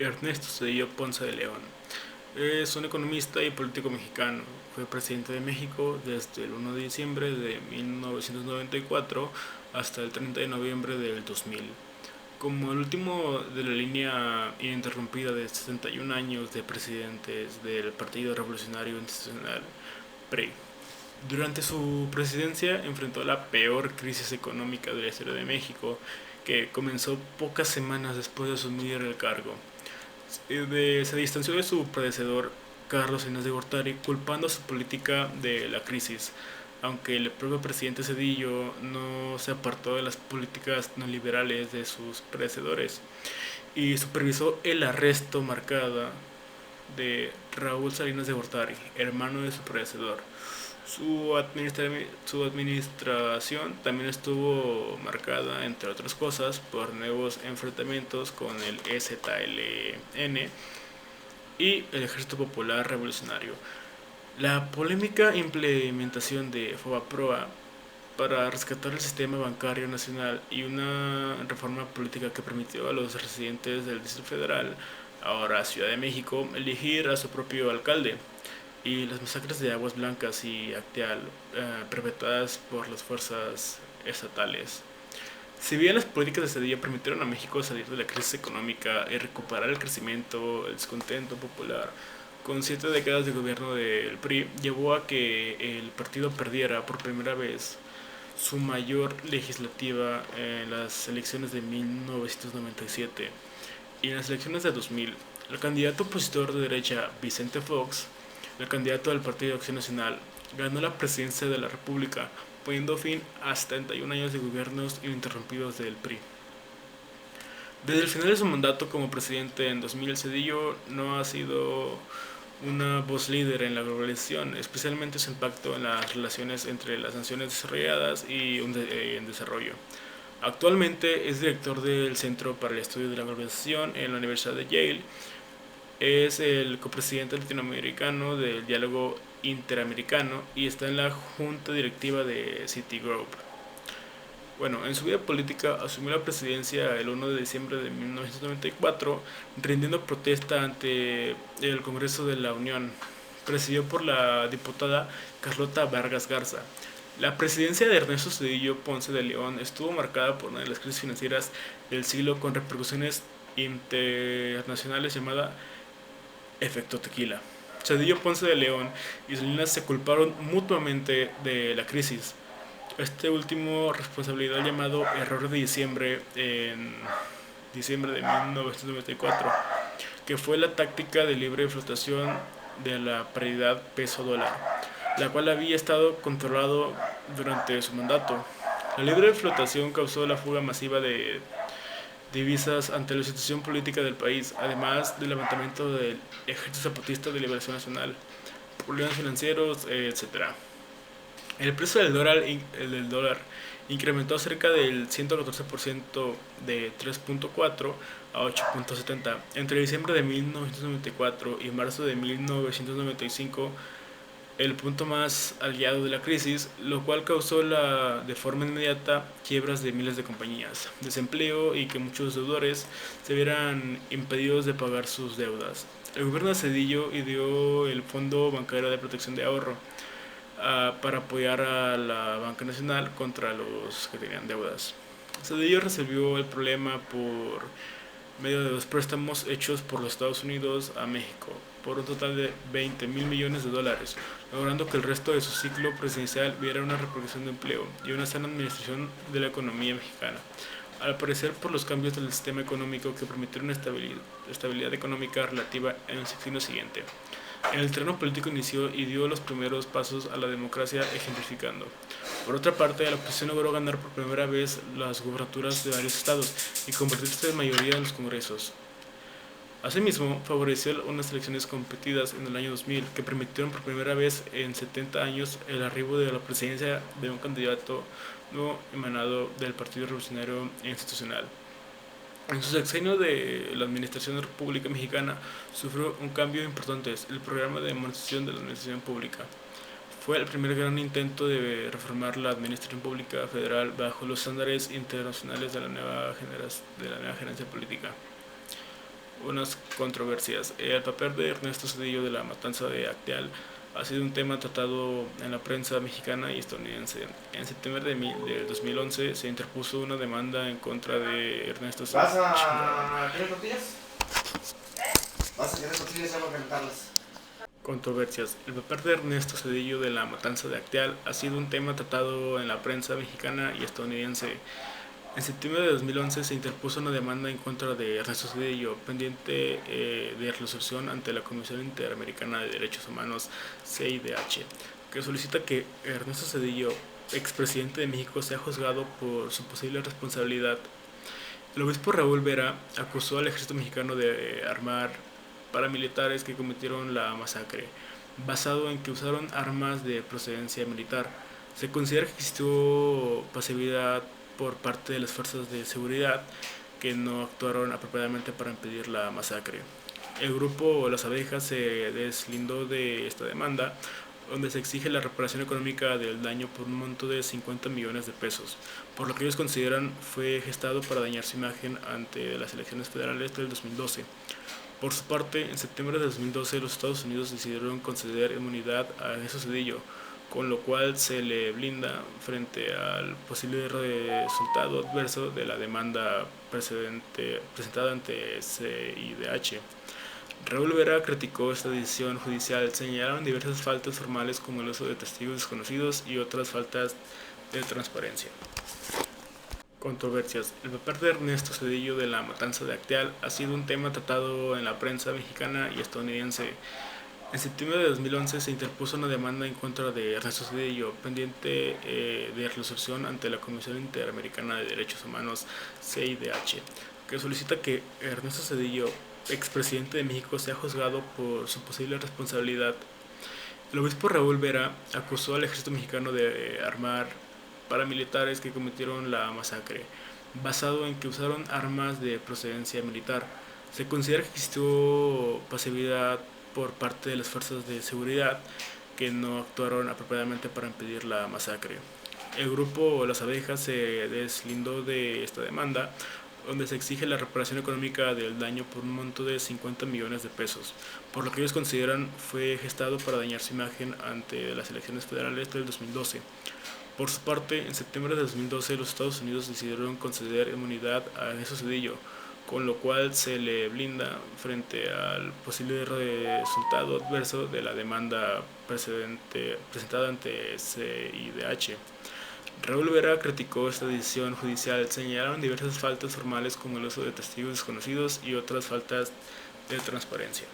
Ernesto Zedillo Ponce de León. Es un economista y político mexicano. Fue presidente de México desde el 1 de diciembre de 1994 hasta el 30 de noviembre del 2000. Como el último de la línea ininterrumpida de 71 años de presidentes del Partido Revolucionario Institucional, PRI. Durante su presidencia enfrentó la peor crisis económica de la historia de México, que comenzó pocas semanas después de asumir el cargo. Se distanció de su predecesor, Carlos Salinas de Gortari, culpando a su política de la crisis, aunque el propio presidente Cedillo no se apartó de las políticas neoliberales de sus predecesores y supervisó el arresto marcada de Raúl Salinas de Gortari, hermano de su predecesor. Su administración también estuvo marcada, entre otras cosas, por nuevos enfrentamientos con el EZLN y el Ejército Popular Revolucionario. La polémica implementación de FOBAPROA para rescatar el sistema bancario nacional y una reforma política que permitió a los residentes del Distrito Federal, ahora Ciudad de México, elegir a su propio alcalde, y las masacres de Aguas Blancas y Acteal, perpetradas por las fuerzas estatales. Si bien las políticas de Cedillo permitieron a México salir de la crisis económica y recuperar el crecimiento, el descontento popular, con 7 décadas de gobierno del PRI, llevó a que el partido perdiera por primera vez su mayor legislativa en las elecciones de 1997 y en las elecciones de 2000. El candidato opositor de derecha, Vicente Fox, el candidato del Partido de Acción Nacional, ganó la presidencia de la República, poniendo fin a 71 años de gobiernos ininterrumpidos del PRI. Desde el final de su mandato como presidente en 2000, Cedillo no ha sido una voz líder en la globalización, especialmente su impacto en las relaciones entre las naciones desarrolladas y en desarrollo. Actualmente es director del Centro para el Estudio de la Globalización en la Universidad de Yale. Es el copresidente latinoamericano del Diálogo Interamericano y está en la junta directiva de Citigroup. Bueno, en su vida política asumió la presidencia el 1 de diciembre de 1994, rindiendo protesta ante el Congreso de la Unión, presidido por la diputada Carlota Vargas Garza. La presidencia de Ernesto Zedillo Ponce de León estuvo marcada por una de las crisis financieras del siglo, con repercusiones internacionales llamada efecto tequila. Cedillo Ponce de León y Salinas se culparon mutuamente de la crisis. Este último responsabilidad llamado error de diciembre en diciembre de 1994, que fue la táctica de libre flotación de la paridad peso-dólar, la cual había estado controlado durante su mandato. La libre flotación causó la fuga masiva de divisas ante la situación política del país, además del levantamiento del Ejército Zapatista de Liberación Nacional, problemas financieros, etc. El precio del dólar incrementó cerca del 114%, de 3.4 a 8.70 entre diciembre de 1994 y marzo de 1995, el punto más aliado de la crisis, lo cual causó de forma inmediata quiebras de miles de compañías, desempleo y que muchos deudores se vieran impedidos de pagar sus deudas. El gobierno de Cedillo ideó el Fondo Bancario de Protección de Ahorro, para apoyar a la banca nacional contra los que tenían deudas. Cedillo resolvió el problema por medio de dos préstamos hechos por los Estados Unidos a México por un total de 20 mil millones de dólares, logrando que el resto de su ciclo presidencial viera una reproducción de empleo y una sana administración de la economía mexicana. Al parecer, por los cambios del sistema económico que permitieron estabilidad económica relativa en el sexenio siguiente. En el terreno político inició y dio los primeros pasos a la democracia, ejemplificando. Por otra parte, la oposición logró ganar por primera vez las gubernaturas de varios estados y convertirse en mayoría en los congresos. Asimismo, favoreció unas elecciones competidas en el año 2000 que permitieron por primera vez en 70 años el arribo de la presidencia de un candidato no emanado del Partido Revolucionario Institucional. En su sexenio de la administración de la República Mexicana sufrió un cambio importante: el programa de modernización de la administración pública. Fue el primer gran intento de reformar la administración pública federal bajo los estándares internacionales de la nueva gerencia política. Unas controversias. El papel de Ernesto Zedillo de la matanza de Acteal ha sido un tema tratado en la prensa mexicana y estadounidense. En septiembre de 2011 se interpuso una demanda en contra de Ernesto Zedillo. ¿Vas a querer tortillas? ¿Vas a querer tortillas? Ya voy a calentarlas. Controversias. El papel de Ernesto Zedillo de la matanza de Acteal ha sido un tema tratado en la prensa mexicana y estadounidense. En septiembre de 2011 se interpuso una demanda en contra de Ernesto Zedillo, pendiente de resolución ante la Comisión Interamericana de Derechos Humanos, CIDH, que solicita que Ernesto Zedillo, expresidente de México, sea juzgado por su posible responsabilidad. El obispo Raúl Vera acusó al ejército mexicano de armar paramilitares que cometieron la masacre, basado en que usaron armas de procedencia militar. Se considera que existió pasividad por parte de las fuerzas de seguridad que no actuaron apropiadamente para impedir la masacre. El grupo Las Abejas se deslindó de esta demanda, donde se exige la reparación económica del daño por un monto de 50 millones de pesos, por lo que ellos consideran fue gestado para dañar su imagen ante las elecciones federales del 2012. Por su parte, en septiembre de 2012 los Estados Unidos decidieron conceder inmunidad a Jesús Cedillo, con lo cual se le blinda frente al posible resultado adverso de la demanda presentada ante CIDH. Raúl Vera criticó esta decisión judicial, señalaron diversas faltas formales como el uso de testigos desconocidos y otras faltas de transparencia. Controversias. El papel de Ernesto Zedillo de la matanza de Acteal ha sido un tema tratado en la prensa mexicana y estadounidense. En septiembre de 2011 se interpuso una demanda en contra de Ernesto Zedillo, pendiente de resolución ante la Comisión Interamericana de Derechos Humanos, CIDH, que solicita que Ernesto Zedillo, expresidente de México, sea juzgado por su posible responsabilidad. El obispo Raúl Vera acusó al ejército mexicano de armar paramilitares que cometieron la masacre, basado en que usaron armas de procedencia militar. Se considera que existió pasividad por parte de las fuerzas de seguridad que no actuaron apropiadamente para impedir la masacre. El grupo Las Abejas se deslindó de esta demanda, donde se exige la reparación económica del daño por un monto de 50 millones de pesos, por lo que ellos consideran fue gestado para dañar su imagen ante las elecciones federales del 2012. Por su parte, en septiembre de 2012 los Estados Unidos decidieron conceder inmunidad a Jesús Cedillo, con lo cual se le blinda frente al posible resultado adverso de la demanda presentada ante CIDH. Raúl Vera criticó esta decisión judicial, señalaron diversas faltas formales como el uso de testigos desconocidos y otras faltas de transparencia.